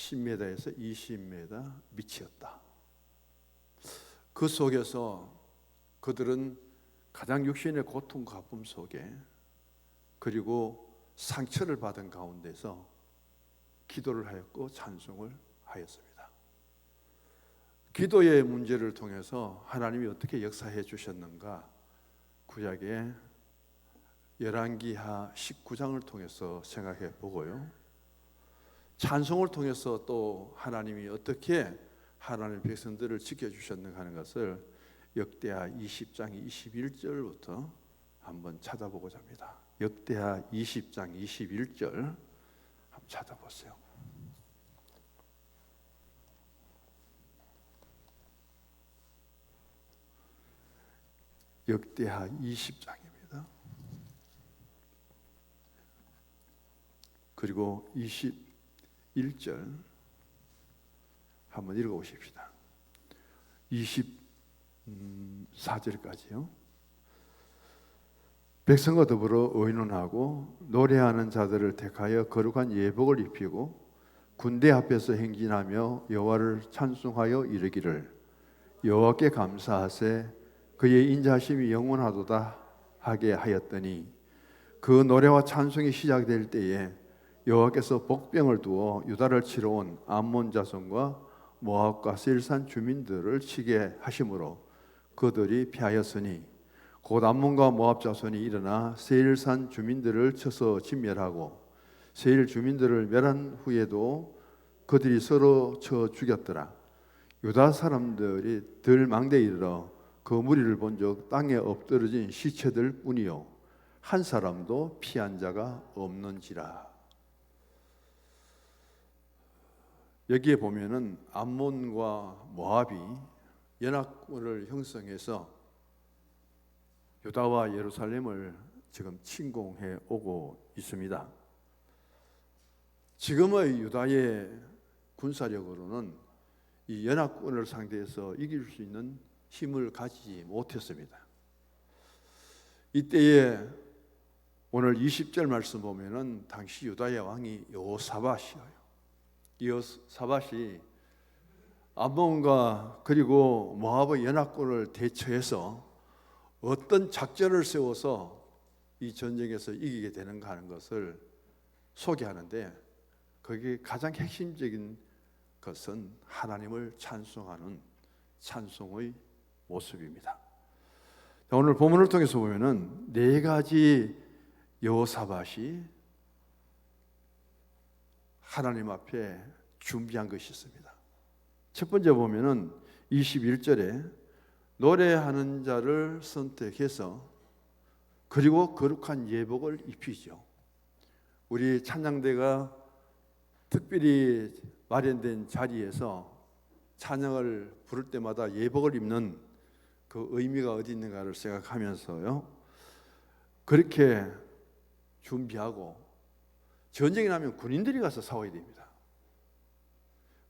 10m에서 20m 밑이었다. 그 속에서 그들은 가장 육신의 고통과 아픔 속에 그리고 상처를 받은 가운데서 기도를 하였고 찬송을 하였습니다. 기도의 문제를 통해서 하나님이 어떻게 역사해 주셨는가, 구약의 열왕기하 19장을 통해서 생각해 보고요, 찬송을 통해서 또 하나님이 어떻게 하나님의 백성들을 지켜주셨는가 하는 것을 역대하 20장 21절부터 한번 찾아보고자 합니다. 역대하 20장 21절 한번 찾아보세요. 역대하 20장입니다. 그리고 21절 한번 읽어보십시다. 24절까지요. 백성과 더불어 의논하고 노래하는 자들을 택하여 거룩한 예복을 입히고 군대 앞에서 행진하며 여호와를 찬송하여 이르기를 여호와께 감사하세 그의 인자하심이 영원하도다 하게 하였더니 그 노래와 찬송이 시작될 때에 여호와께서 복병을 두어 유다를 치러 온 암몬 자손과 모압과 세일산 주민들을 치게 하심으로 그들이 패하였으니 곧 암몬과 모압 자손이 일어나 세일산 주민들을 쳐서 진멸하고 세일 주민들을 멸한 후에도 그들이 서로 쳐 죽였더라. 유다 사람들이 들 망대에 이르러 그 무리를 본즉 땅에 엎드러진 시체들 뿐이요 한 사람도 피한 자가 없는지라. 여기에 보면은 암몬과 모압이 연합군을 형성해서 유다와 예루살렘을 지금 침공해 오고 있습니다. 지금의 유다의 군사력으로는 이 연합군을 상대해서 이길 수 있는 힘을 가지지 못했습니다. 이때에 오늘 20절 말씀 보면은 당시 유다의 왕이 여호사밧이에요. 여호사밧이 암몬과 그리고 모압의 연합군을 대처해서 어떤 작전을 세워서 이 전쟁에서 이기게 되는가 하는 것을 소개하는데, 거기에 가장 핵심적인 것은 하나님을 찬송하는 찬송의 모습입니다. 오늘 본문을 통해서 보면은 네 가지 여호사밧이 하나님 앞에 준비한 것이 있습니다. 첫 번째 보면은 21절에 노래하는 자를 선택해서 그리고 거룩한 예복을 입히죠. 우리 찬양대가 특별히 마련된 자리에서 찬양을 부를 때마다 예복을 입는 그 의미가 어디 있는가를 생각하면서요, 그렇게 준비하고, 전쟁이 나면 군인들이 가서 싸워야 됩니다.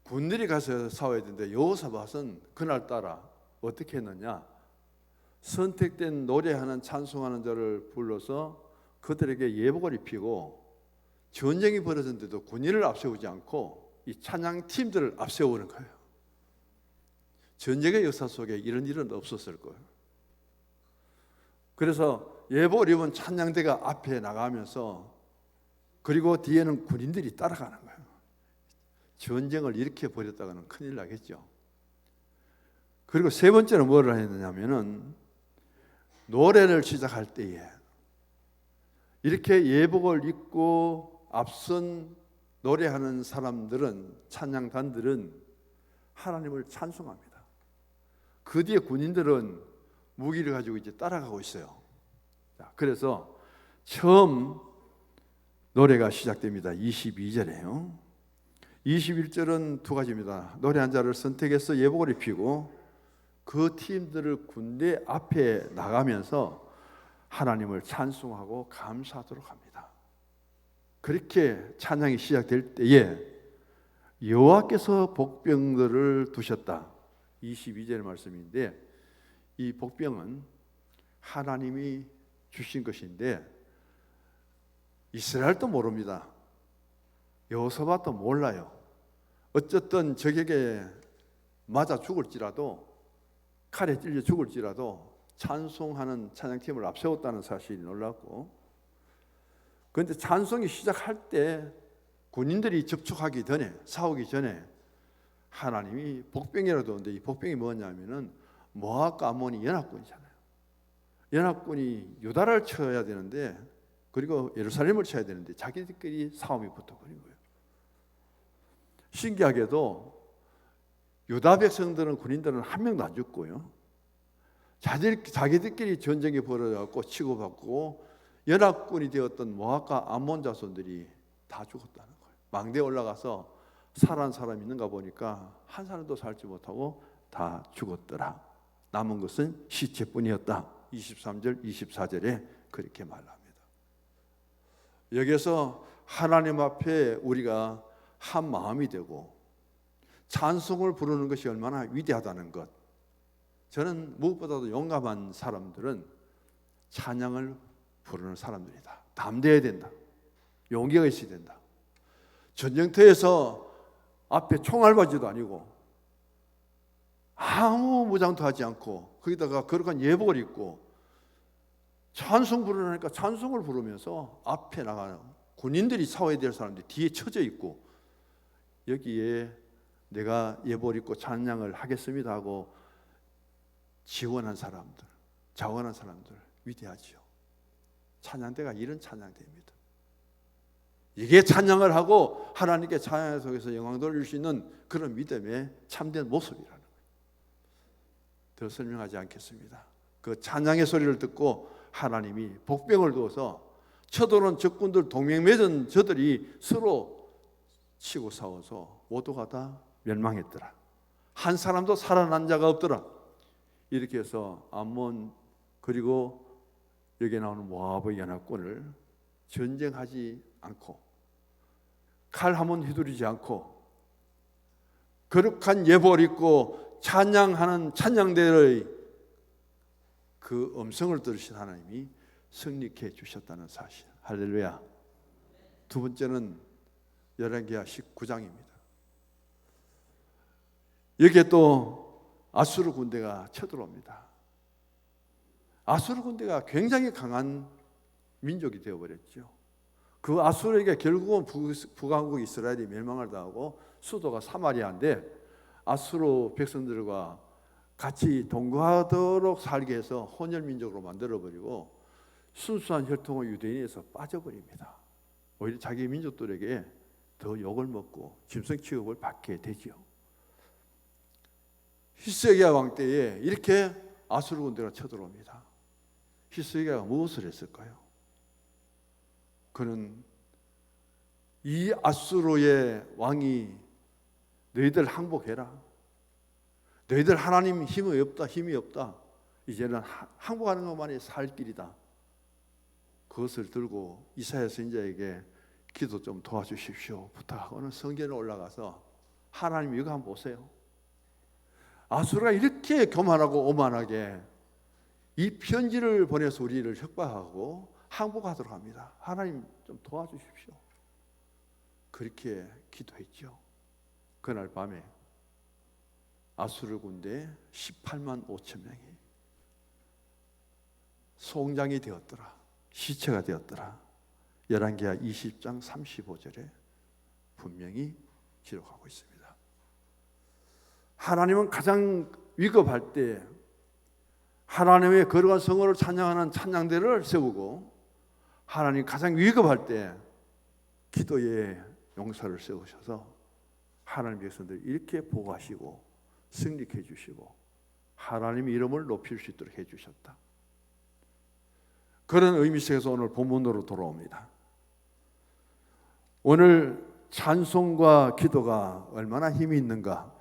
군인들이 가서 싸워야 되는데 여호사밧은 그날따라 어떻게 했느냐, 선택된 노래하는 찬송하는 자를 불러서 그들에게 예복을 입히고, 전쟁이 벌어졌는데도 군인을 앞세우지 않고 이 찬양팀들을 앞세우는 거예요. 전쟁의 역사 속에 이런 일은 없었을 거예요. 그래서 예복을 입은 찬양대가 앞에 나가면서, 그리고 뒤에는 군인들이 따라가는 거예요. 전쟁을 이렇게 벌였다가는 큰일 나겠죠. 그리고 세 번째는 뭐를 했느냐면은 노래를 시작할 때에 이렇게 예복을 입고 앞선 노래하는 사람들은, 찬양단들은 하나님을 찬송합니다. 그 뒤에 군인들은 무기를 가지고 이제 따라가고 있어요. 그래서 처음 노래가 시작됩니다. 22절에요. 21절은 두 가지입니다. 노래한 자를 선택해서 예복을 입히고 그 팀들을 군대 앞에 나가면서 하나님을 찬송하고 감사하도록 합니다. 그렇게 찬양이 시작될 때에 여호와께서 복병들을 두셨다. 22절 말씀인데, 이 복병은 하나님이 주신 것인데 이스라엘도 모릅니다. 여호사밧도 몰라요. 어쨌든 적에게 맞아 죽을지라도, 칼에 찔려 죽을지라도 찬송하는 찬양팀을 앞세웠다는 사실이 놀랍고, 그런데 찬송이 시작할 때 군인들이 접촉하기 전에, 싸우기 전에 하나님이 복병이라도 오는데, 이 복병이 뭐냐면은 모압과 암몬이 연합군이잖아요. 연합군이 유다를 쳐야 되는데, 그리고 예루살렘을 쳐야 되는데 자기들끼리 싸움이 붙어버린 거예요. 신기하게도 유다 백성들은, 군인들은 한 명도 안 죽고요, 자기들끼리 전쟁이 벌어져갖고 치고받고 연합군이 되었던 모압과 암몬 자손들이 다 죽었다는 거예요. 망대에 올라가서 살아난 사람이 있는가 보니까 한 사람도 살지 못하고 다 죽었더라. 남은 것은 시체뿐이었다. 23절 24절에 그렇게 말합니다. 여기서 하나님 앞에 우리가 한 마음이 되고 찬송을 부르는 것이 얼마나 위대하다는 것, 저는 무엇보다도 용감한 사람들은 찬양을 부르는 사람들이다. 담대해야 된다. 용기가 있어야 된다. 전쟁터에서 앞에 총알바지도 아니고 아무 무장도 하지 않고 거기다가 거룩한 예복을 입고 찬송 부르니까 찬송을 부르면서 앞에 나가는 군인들이 싸워야 될 사람들이 뒤에 쳐져 있고, 여기에 내가 예복을 입고 찬양을 하겠습니다 하고 지원한 사람들, 자원한 사람들 위대하지요. 찬양대가 이런 찬양대입니다. 이게 찬양을 하고 하나님께 찬양 속에서 영광 돌릴 수 있는 그런 믿음의 참된 모습이라는 거예요. 더 설명하지 않겠습니다. 그 찬양의 소리를 듣고 하나님이 복병을 두어서 쳐들어온 적군들, 동맹 맺은 저들이 서로 치고 싸워서 모두가 다 멸망했더라. 한 사람도 살아난 자가 없더라. 이렇게 해서 암몬, 그리고 여기에 나오는 모압의 연합군을 전쟁하지 않고 칼 한 번 휘두르지 않고 거룩한 예복을 입고 찬양하는 찬양대의 그 음성을 들으신 하나님이 승리케 해주셨다는 사실. 할렐루야. 두 번째는 열왕기하 19장입니다. 여기에 또 아수르 군대가 쳐들어옵니다. 아수르 군대가 굉장히 강한 민족이 되어버렸죠. 그 아수르에게 결국은 북왕국 이스라엘이 멸망을 당하고 수도가 사마리아인데, 아수르 백성들과 같이 동거하도록 살게 해서 혼혈민족으로 만들어버리고 순수한 혈통의 유대인에서 빠져버립니다. 오히려 자기 민족들에게 더 욕을 먹고 짐승 취급을 받게 되죠. 히스기야 왕 때에 이렇게 아수르 군대가 쳐들어옵니다. 히스기야가 무엇을 했을까요? 그는 이 아수르의 왕이 너희들 항복해라, 너희들 하나님 힘이 없다, 이제는 항복하는 것만이 살 길이다, 그것을 들고 이사야 선지자에게 기도 좀 도와주십시오 부탁하고는 성전에 올라가서 하나님 이거 한번 보세요. 아수르가 이렇게 교만하고 오만하게 이 편지를 보내서 우리를 협박하고 항복하도록 합니다. 하나님 좀 도와주십시오. 그렇게 기도했죠. 그날 밤에 아수르 군대 18만 5천 명이 송장이 되었더라, 시체가 되었더라. 열왕기하 20장 35절에 분명히 기록하고 있습니다. 하나님은 가장 위급할 때 하나님의 거룩한 성호를 찬양하는 찬양대를 세우고, 하나님 가장 위급할 때 기도의 용사를 세우셔서 하나님 백성들 이렇게 보호하시고 승리케 해주시고 하나님의 이름을 높일 수 있도록 해주셨다. 그런 의미 속에서 오늘 본문으로 돌아옵니다. 오늘 찬송과 기도가 얼마나 힘이 있는가,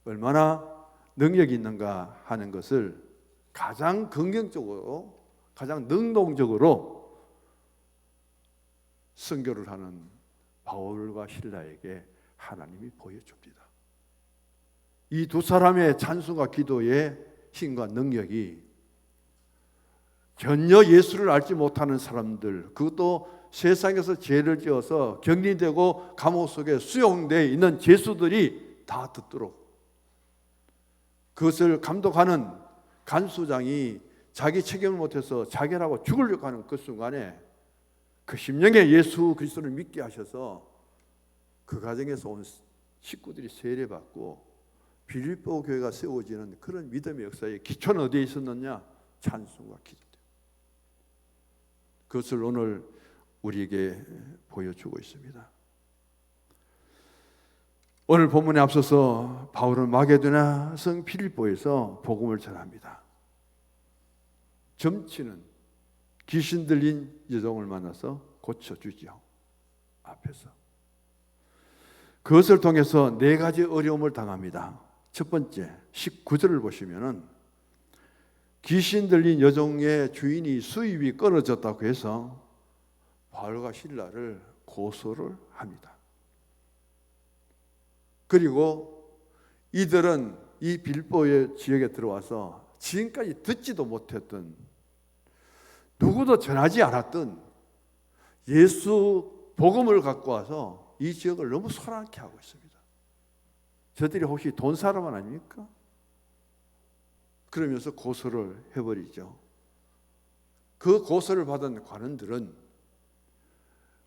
얼마나 능력이 있는가 하는 것을 가장 긍정적으로, 가장 능동적으로 선교를 하는 바울과 실라에게 하나님이 보여줍니다. 이 두 사람의 찬송과 기도의 힘과 능력이 전혀 예수를 알지 못하는 사람들, 그것도 세상에서 죄를 지어서 격리되고 감옥 속에 수용되어 있는 죄수들이 다 듣도록 그것을 감독하는 간수장이 자기 책임을 못해서 자결하고 죽으려고 하는 그 순간에 그 심령에 예수 그리스도를 믿게 하셔서 그 가정에서 온 식구들이 세례받고 빌립보 교회가 세워지는 그런 믿음의 역사의 기초는 어디에 있었느냐? 찬송과 기도. 그것을 오늘 우리에게 보여주고 있습니다. 오늘 본문에 앞서서 바울은 마게도냐 성 필립보에서 복음을 전합니다. 점치는 귀신 들린 여종을 만나서 고쳐주지요. 앞에서 그것을 통해서 네 가지 어려움을 당합니다. 첫 번째 19절을 보시면은 귀신 들린 여종의 주인이 수입이 끊어졌다고 해서 바울과 실라를 고소를 합니다. 그리고 이들은 이 빌보의 지역에 들어와서 지금까지 듣지도 못했던 누구도 전하지 않았던 예수 복음을 갖고 와서 이 지역을 너무 소란케 하고 있습니다. 저들이 혹시 돈 사람 아닙니까? 그러면서 고소를 해버리죠. 그 고소를 받은 관원들은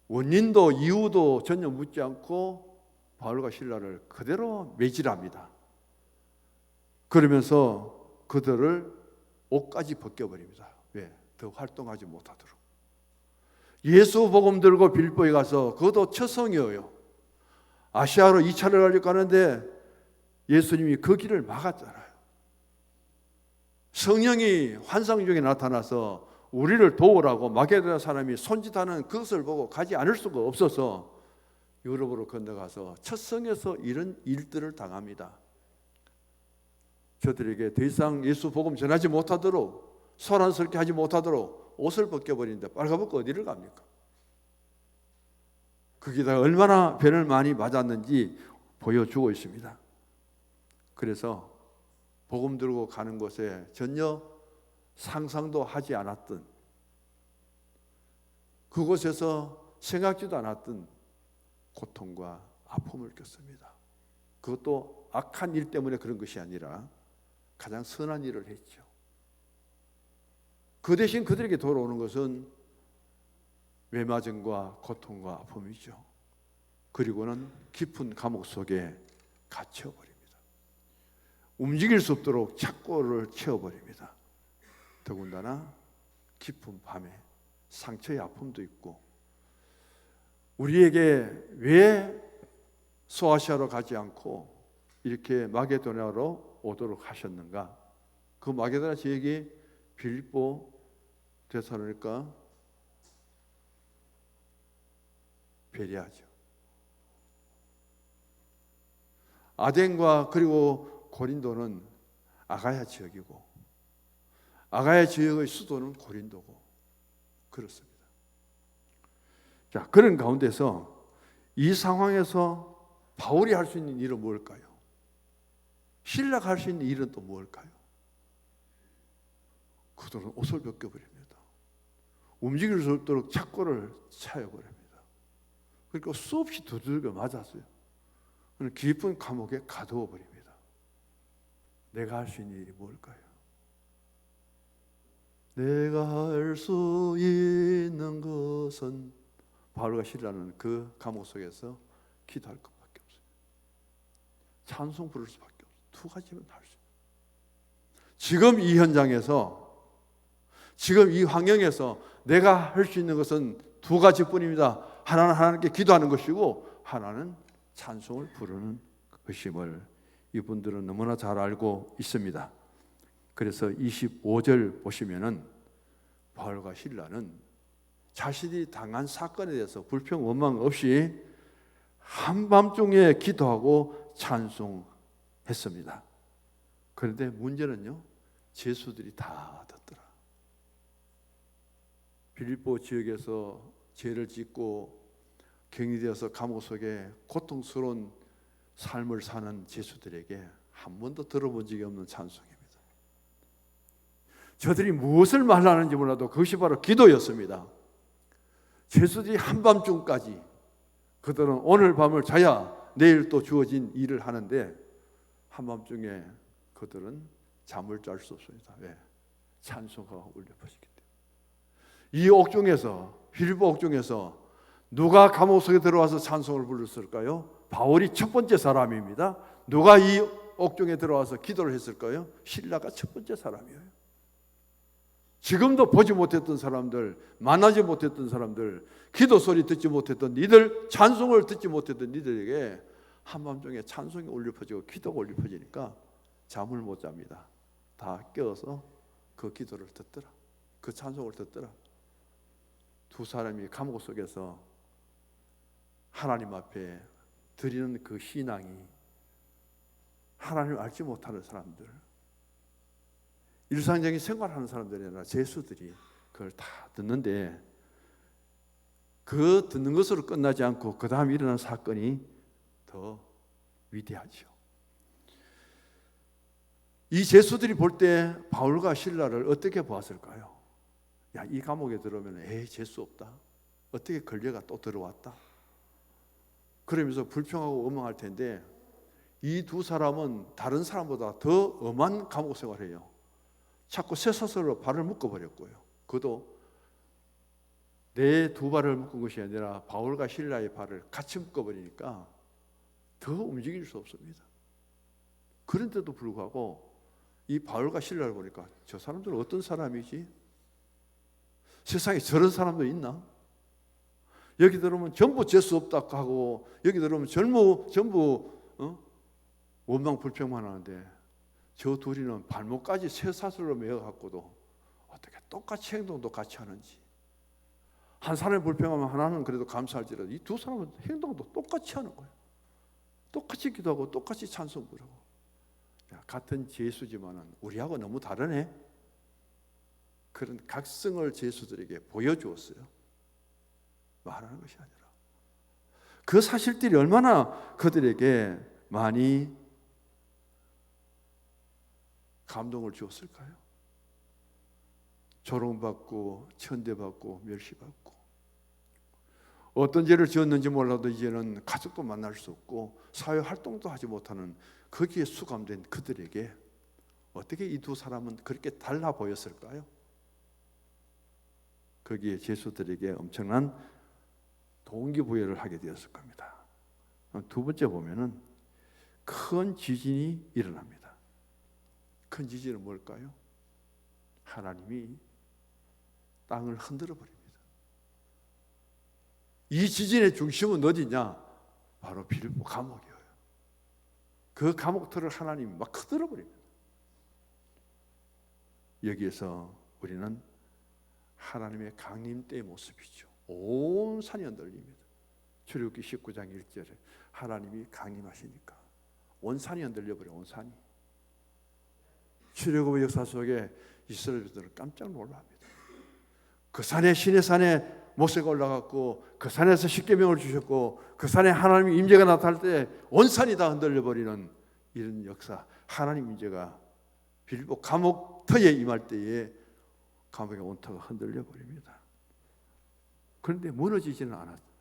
원인도 이유도 전혀 묻지 않고 바울과 실라를 그대로 매질합니다. 그러면서 그들을 옷까지 벗겨버립니다. 왜? 더 활동하지 못하도록. 예수 복음 들고 빌보에 가서 그것도 첫 성이에요. 아시아로 2차를 가려고 하는데 예수님이 그 길을 막았잖아요. 성령이 환상 중에 나타나서 우리를 도우라고 마게도냐 사람이 손짓하는 그것을 보고 가지 않을 수가 없어서 유럽으로 건너가서 첫 성에서 이런 일들을 당합니다. 저들에게 더 이상 예수 복음 전하지 못하도록 소란스럽게 하지 못하도록 옷을 벗겨버리는데 빨가벗고 어디를 갑니까? 거기다가 얼마나 변을 많이 맞았는지 보여주고 있습니다. 그래서 복음 들고 가는 곳에 전혀 상상도 하지 않았던 그곳에서 생각지도 않았던 고통과 아픔을 겪습니다. 그것도 악한 일 때문에 그런 것이 아니라 가장 선한 일을 했죠. 그 대신 그들에게 돌아오는 것은 외마증과 고통과 아픔이죠. 그리고는 깊은 감옥 속에 갇혀버립니다. 움직일 수 없도록 착고를 채워버립니다. 더군다나 깊은 밤에 상처의 아픔도 있고 우리에게 왜 소아시아로 가지 않고 이렇게 마게도냐로 오도록 하셨는가? 그 마게도냐 지역이 빌립보, 데살로니가, 베레아죠. 아덴과 그리고 고린도는 아가야 지역이고 아가야 지역의 수도는 고린도고 그렇습니다. 자, 그런 가운데서 이 상황에서 바울이 할 수 있는 일은 뭘까요? 실라가 할 수 있는 일은 또 뭘까요? 그들은 옷을 벗겨버립니다. 움직일 수 없도록 착고를 차여버립니다. 그러니까 수없이 두들겨 맞았어요. 깊은 감옥에 가두어 버립니다. 내가 할 수 있는 일이 뭘까요? 내가 할 수 있는 것은 바울과 실라는 그 감옥 속에서 기도할 것밖에 없어요. 찬송 부를 수밖에 없어요. 두 가지만 할 수 있어요. 지금 이 현장에서 지금 이 환경에서 내가 할 수 있는 것은 두 가지뿐입니다. 하나는 하나님께 기도하는 것이고 하나는 찬송을 부르는 것임을 이분들은 너무나 잘 알고 있습니다. 그래서 25절 보시면은 바울과 실라는 자신이 당한 사건에 대해서 불평 원망 없이 한밤중에 기도하고 찬송했습니다. 그런데 문제는요, 죄수들이 다 듣더라. 빌립보 지역에서 죄를 짓고 격리되어서 감옥 속에 고통스러운 삶을 사는 죄수들에게 한 번도 들어본 적이 없는 찬송입니다. 저들이 무엇을 말하는지 몰라도 그것이 바로 기도였습니다. 죄수들이 한밤중까지 그들은 오늘 밤을 자야 내일 또 주어진 일을 하는데 한밤중에 그들은 잠을 잘 수 없습니다. 왜? 찬송가가 울려 퍼지기 때문에. 이 옥중에서, 빌보 옥중에서 누가 감옥 속에 들어와서 찬송을 불렀을까요? 바울이 첫 번째 사람입니다. 누가 이 옥중에 들어와서 기도를 했을까요? 실라가 첫 번째 사람이에요. 지금도 보지 못했던 사람들, 만나지 못했던 사람들, 기도 소리 듣지 못했던 니들, 찬송을 듣지 못했던 니들에게 한밤중에 찬송이 울려 퍼지고 기도가 울려 퍼지니까 잠을 못 잡니다. 다 깨어서 그 기도를 듣더라. 그 찬송을 듣더라. 두 사람이 감옥 속에서 하나님 앞에 드리는 그 신앙이 하나님을 알지 못하는 사람들, 일상적인 생활하는 사람들이 아니라 죄수들이 그걸 다 듣는데 그 듣는 것으로 끝나지 않고 그 다음에 일어난 사건이 더 위대하죠. 이 죄수들이 볼 때 바울과 실라를 어떻게 보았을까요? 야, 이 감옥에 들어오면 에이 재수 없다. 어떻게 걸려가 또 들어왔다. 그러면서 불평하고 원망할 텐데 이 두 사람은 다른 사람보다 더 엄한 감옥 생활을 해요. 자꾸 쇠사슬로 발을 묶어버렸고요. 그도 내 두 발을 묶은 것이 아니라 바울과 실라의 발을 같이 묶어버리니까 더 움직일 수 없습니다. 그런데도 불구하고 이 바울과 실라를 보니까 저 사람들은 어떤 사람이지? 세상에 저런 사람도 있나? 여기 들어오면 전부 재수 없다고 하고 여기 들어오면 전부 원망 불평만 하는데 저 둘이는 발목까지 쇠사슬로 매어갖고도 어떻게 똑같이 행동도 같이 하는지. 한 사람이 불평하면 하나는 그래도 감사할지라도 이 두 사람은 행동도 똑같이 하는 거예요. 똑같이 기도하고 똑같이 찬송 부르고. 같은 죄수지만은 우리하고 너무 다르네. 그런 각성을 죄수들에게 보여주었어요. 말하는 것이 아니라. 그 사실들이 얼마나 그들에게 많이 감동을 주었을까요? 조롱받고 천대받고 멸시받고 어떤 죄를 지었는지 몰라도 이제는 가족도 만날 수 없고 사회활동도 하지 못하는 거기에 수감된 그들에게 어떻게 이 두 사람은 그렇게 달라 보였을까요? 거기에 죄수들에게 엄청난 동기부여를 하게 되었을 겁니다. 두 번째 보면은 큰 지진이 일어납니다. 큰 지진은 뭘까요? 하나님이 땅을 흔들어 버립니다. 이 지진의 중심은 어디냐? 바로 빌보 감옥이에요. 그 감옥틀을 하나님이 막 흔들어 버립니다. 여기에서 우리는 하나님의 강림대의 모습이죠. 온 산이 흔들립니다. 출애굽기 19장 1절에 하나님이 강림하시니까 온 산이 흔들려 버려. 온 산이. 출애굽의 역사 속에 이스라엘들은 깜짝 놀랍니다. 그 산에 신의 산에 모세가 올라갔고 그 산에서 십계명을 주셨고 그 산에 하나님의 임재가 나타날 때 온 산이 다 흔들려 버리는 이런 역사. 하나님 임재가 빌보 감옥터에 임할 때에 감옥의 온터가 흔들려 버립니다. 그런데 무너지지는 않았어요.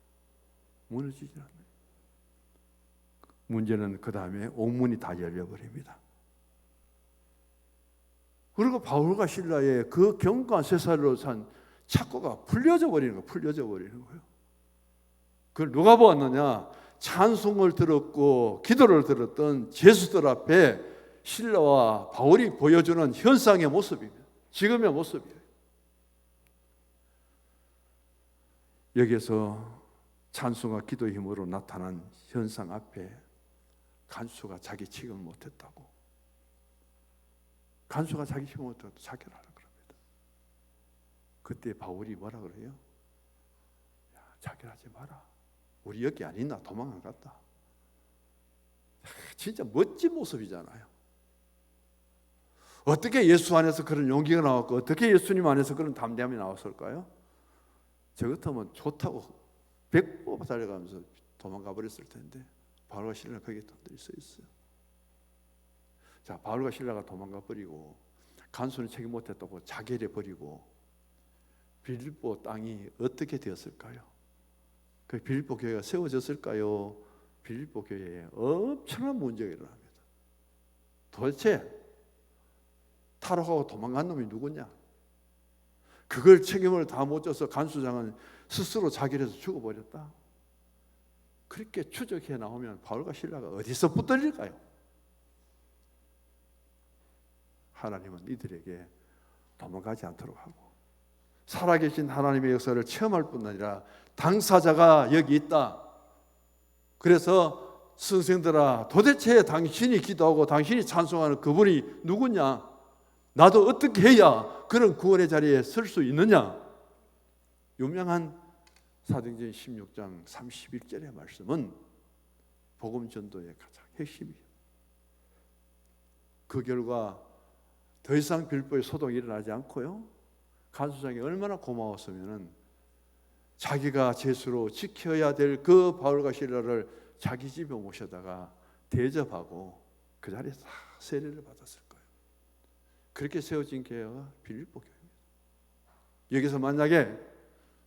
무너지지는 않아요. 문제는 그 다음에 옥문이 다 열려 버립니다. 그리고 바울과 실라의 그 견고한 쇠사슬로 산 착고가 풀려져 버리는 거예요. 풀려져 버리는 거예요. 그걸 누가 보았느냐? 찬송을 들었고 기도를 들었던 죄수들 앞에 실라와 바울이 보여주는 현상의 모습입니다. 지금의 모습이에요. 여기에서 찬송과 기도의 힘으로 나타난 현상 앞에 간수가 자기 책임을 못했다고. 간수가 자기 책임을 못했다고 자결하라 그럽니다. 그때 바울이 뭐라 그래요? 야, 자결하지 마라. 우리 여기 안 있나? 도망 안 갔다. 진짜 멋진 모습이잖아요. 어떻게 예수 안에서 그런 용기가 나왔고 어떻게 예수님 안에서 그런 담대함이 나왔을까요? 저 같으면 좋다고 100보 달려가면서 도망가 버렸을 텐데 바울과 실라가 거기에 던져 있어요. 자, 바울과 실라가 도망가 버리고 간수는 책임 못했다고 자결해 버리고 빌립보 땅이 어떻게 되었을까요? 그 빌립보 교회가 세워졌을까요? 빌립보 교회에 엄청난 문제가 일어납니다. 도대체 탈옥하고 도망간 놈이 누구냐? 그걸 책임을 다 못 져서 간수장은 스스로 자기를 해서 죽어버렸다. 그렇게 추적해 나오면 바울과 실라가 어디서 붙들릴까요? 하나님은 이들에게 도망가지 않도록 하고 살아계신 하나님의 역사를 체험할 뿐 아니라 당사자가 여기 있다. 그래서 선생들아, 도대체 당신이 기도하고 당신이 찬송하는 그분이 누구냐? 나도 어떻게 해야 그런 구원의 자리에 설 수 있느냐? 유명한 사도행전 16장 31절의 말씀은 복음 전도의 가장 핵심이에요. 그 결과 더 이상 빌보의 소동이 일어나지 않고요, 간수장이 얼마나 고마웠으면은 자기가 제수로 지켜야 될 그 바울과 실라를 자기 집에 모셔다가 대접하고 그 자리에서 다 세례를 받았을 거예요. 그렇게 세워진 교회가 빌립보 교회입니다. 여기서 만약에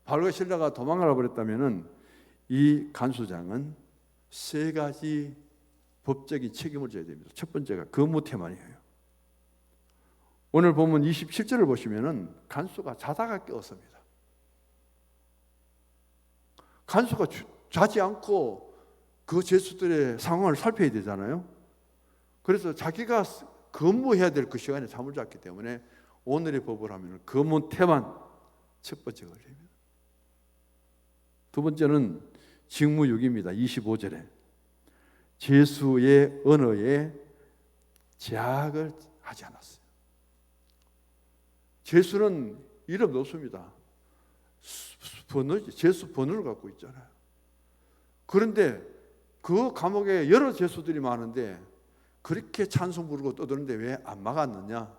바울과 실라가 도망가 버렸다면은 이 간수장은 세 가지 법적인 책임을 져야 됩니다. 첫 번째가 거무태만이에요. 오늘 보면 27절을 보시면은 간수가 자다가 깨었습니다. 간수가 자지 않고 그 제수들의 상황을 살펴야 되잖아요. 그래서 자기가 근무해야 될 그 시간에 잠을 잤기 때문에 오늘의 법을 하면 거무태만 첫 번째 걸립니다. 두 번째는 직무유기입니다. 25절에 제수의 언어에 제약을 하지 않았어요. 제수는 이름 놓습니다. 제수 번호를 갖고 있잖아요. 그런데 그 감옥에 여러 제수들이 많은데 그렇게 찬송 부르고 떠드는데 왜 안 막았느냐?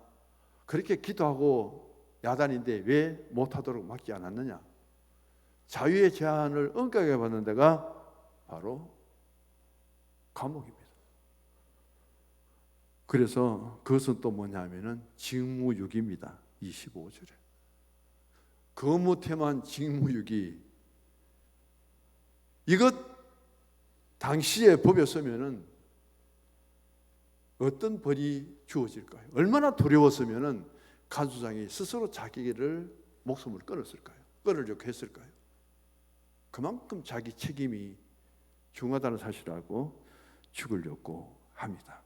그렇게 기도하고 야단인데 왜 못하도록 막지 않았느냐? 자유의 제한을 엄격하게 받는 데가 바로 감옥입니다. 그래서 그것은 또 뭐냐면은 직무유기입니다. 25절에 거무태만 직무유기, 이것 당시의 법이었으면은 어떤 벌이 주어질까요? 얼마나 두려웠으면은 간수장이 스스로 자기를 목숨을 끊었을까요? 끊으려고 했을까요? 그만큼 자기 책임이 중하다는 사실을 알고 죽으려고 합니다.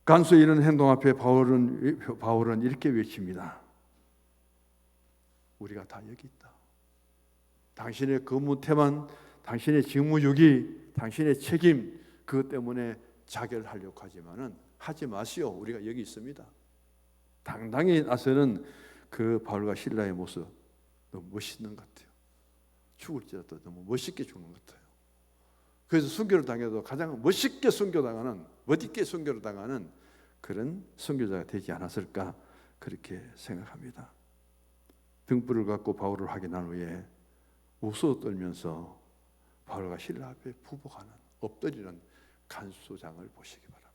간수의 이런 행동 앞에 바울은 이렇게 외칩니다. 우리가 다 여기 있다. 당신의 거무태만, 당신의 직무유기, 당신의 책임, 그것 때문에 자결하려고 하지만은 하지 마시오. 우리가 여기 있습니다. 당당히 나서는 그 바울과 실라의 모습 너무 멋있는 것 같아요. 죽을지라도 너무 멋있게 죽는 것 같아요. 그래서 순교를 당해도 가장 멋있게 순교당하는, 멋있게 순교를 당하는 그런 순교자가 되지 않았을까, 그렇게 생각합니다. 등불을 갖고 바울을 확인한 후에 웃어 떨면서 바울과 실라 앞에 부복하는, 엎드리는 간수장을 보시기 바랍니다.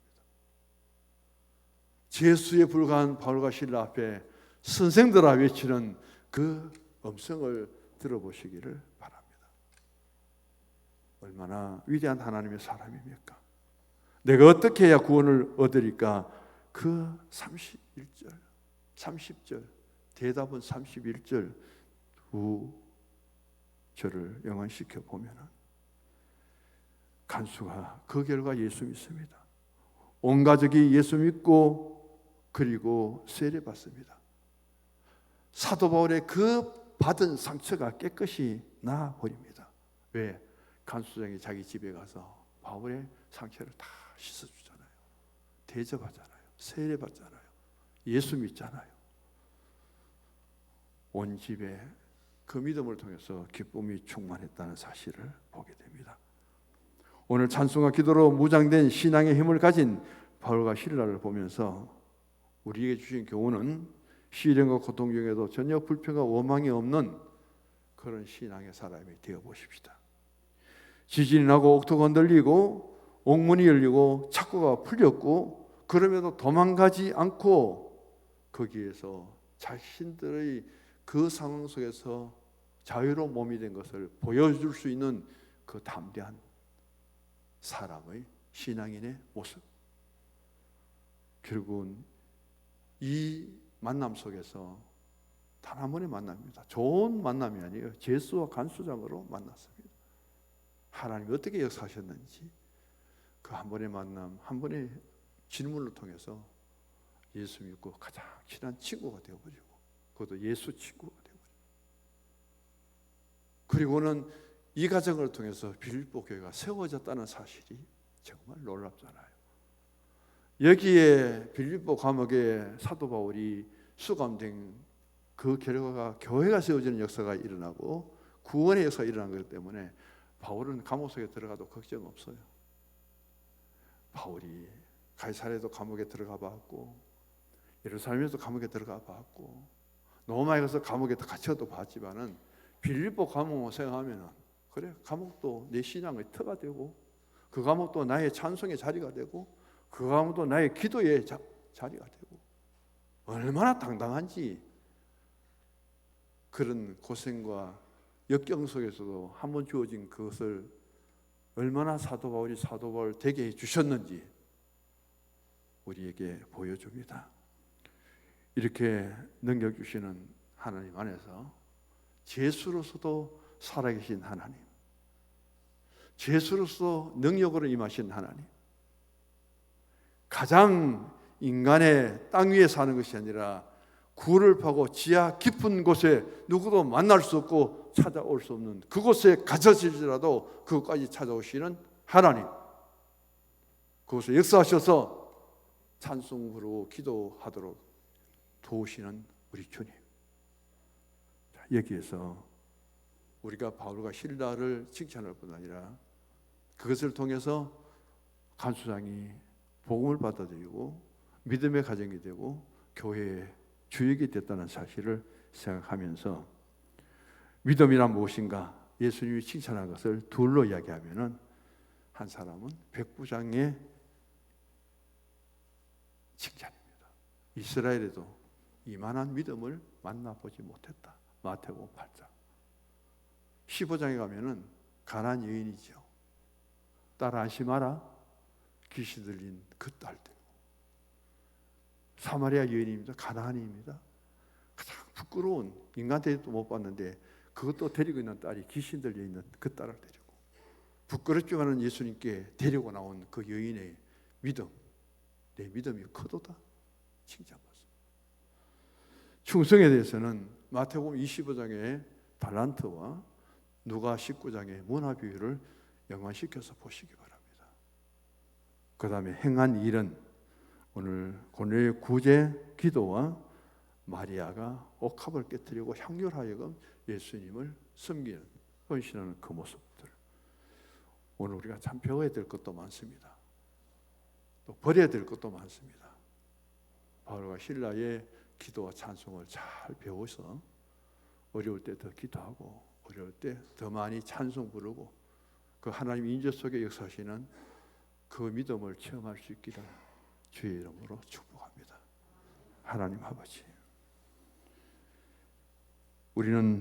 제수에 불과한 바울과 실라 앞에 선생들아 외치는 그 음성을 들어보시기를 바랍니다. 얼마나 위대한 하나님의 사람입니까? 내가 어떻게 해야 구원을 얻으리까? 그 31절, 30절, 대답은 31절 두 절을 영원시켜 보면 간수가 그 결과 예수 믿습니다. 온 가족이 예수 믿고 그리고 세례 받습니다. 사도 바울의 그 받은 상처가 깨끗이 나 버립니다. 왜? 간수장이 자기 집에 가서 바울의 상처를 다 씻어주잖아요. 대접하잖아요. 세례 받잖아요. 예수 믿잖아요. 온 집에 그 믿음을 통해서 기쁨이 충만했다는 사실을 보게 됩니다. 오늘 찬송과 기도로 무장된 신앙의 힘을 가진 바울과 실라를 보면서 우리에게 주신 교훈은 시련과 고통 중에도 전혀 불평과 원망이 없는 그런 신앙의 사람이 되어 보십시다. 지진이 나고 옥토가 흔들리고 옥문이 열리고 착고가 풀렸고 그럼에도 도망가지 않고 거기에서 자신들의 그 상황 속에서 자유로운 몸이 된 것을 보여줄 수 있는 그 담대한 사람의 신앙인의 모습. 결국은 이 만남 속에서 단 한 번의 만남입니다. 좋은 만남이 아니에요. 제수와 간수장으로 만났습니다. 하나님이 어떻게 역사하셨는지 그 한 번의 만남, 한 번의 질문을 통해서 예수 믿고 가장 친한 친구가 되어버리고, 그것도 예수 친구가 되어버리고, 그리고는 이 과정을 통해서 빌립보 교회가 세워졌다는 사실이 정말 놀랍잖아요. 여기에 빌립보 감옥에 사도 바울이 수감된 그 결과가 교회가 세워지는 역사가 일어나고 구원의 역사가 일어난 거기 때문에 바울은 감옥 속에 들어가도 걱정 없어요. 바울이 가이사랴에도 감옥에 들어가 봤고, 예루살렘에도 감옥에 들어가 봤고, 로마에 가서 감옥에 갇혀도 봤지만은 빌립보 감옥을 생각하면은 그래, 감옥도 내 신앙의 터가 되고, 그 감옥도 나의 찬송의 자리가 되고, 그 감옥도 나의 기도의 자리가 되고, 얼마나 당당한지. 그런 고생과 역경 속에서도 한 번 주어진 그것을 얼마나 사도 바울이 사도 바울 되게 해 주셨는지 우리에게 보여줍니다. 이렇게 넘겨주시는 하나님 안에서 제수로서도 살아계신 하나님, 제수로서 능력으로 임하신 하나님, 가장 인간의 땅 위에 사는 것이 아니라 굴을 파고 지하 깊은 곳에 누구도 만날 수 없고 찾아올 수 없는 그곳에 갇혀질지라도 그것까지 찾아오시는 하나님, 그곳에 역사하셔서 찬송 부르고 기도하도록 도우시는 우리 주님. 여기에서 우리가 바울과 실라를 칭찬할 뿐 아니라 그것을 통해서 간수장이 복음을 받아들이고 믿음의 가정이 되고 교회의 주역이 됐다는 사실을 생각하면서 믿음이란 무엇인가 예수님이 칭찬한 것을 둘로 이야기하면은, 한 사람은 백부장의 칭찬입니다. 이스라엘에도 이만한 믿음을 만나보지 못했다. 마태복음 8장. 15장에 가면은 가나안 여인이죠. 딸 안심하라, 귀신 들린 그 딸들. 사마리아 여인입니다. 가나안입니다. 가장 부끄러운, 인간한테도 못 봤는데 그것도 데리고 있는 딸이 귀신 들려 있는 그 딸을 데리고, 부끄럽지만은 예수님께 데리고 나온 그 여인의 믿음, 내 믿음이 크도다 칭찬받습니다. 충성에 대해서는 마태복음 25장의 달란트와 누가 19장의 문화 비유를 연관시켜서 보시기 바랍니다. 그 다음에 행한 일은 오늘 고넬의 구제 기도와 마리아가 옥합을 깨뜨리고 향유하여금 예수님을 섬기는, 헌신하는 그 모습들. 오늘 우리가 참 배워야 될 것도 많습니다. 또 버려야 될 것도 많습니다. 바울과 실라의 기도와 찬송을 잘 배워서 어려울 때 더 기도하고 어려울 때 더 많이 찬송 부르고 그 하나님 인재 속에 역사하시는 그 믿음을 체험할 수 있기를 주의 이름으로 축복합니다. 하나님 아버지, 우리는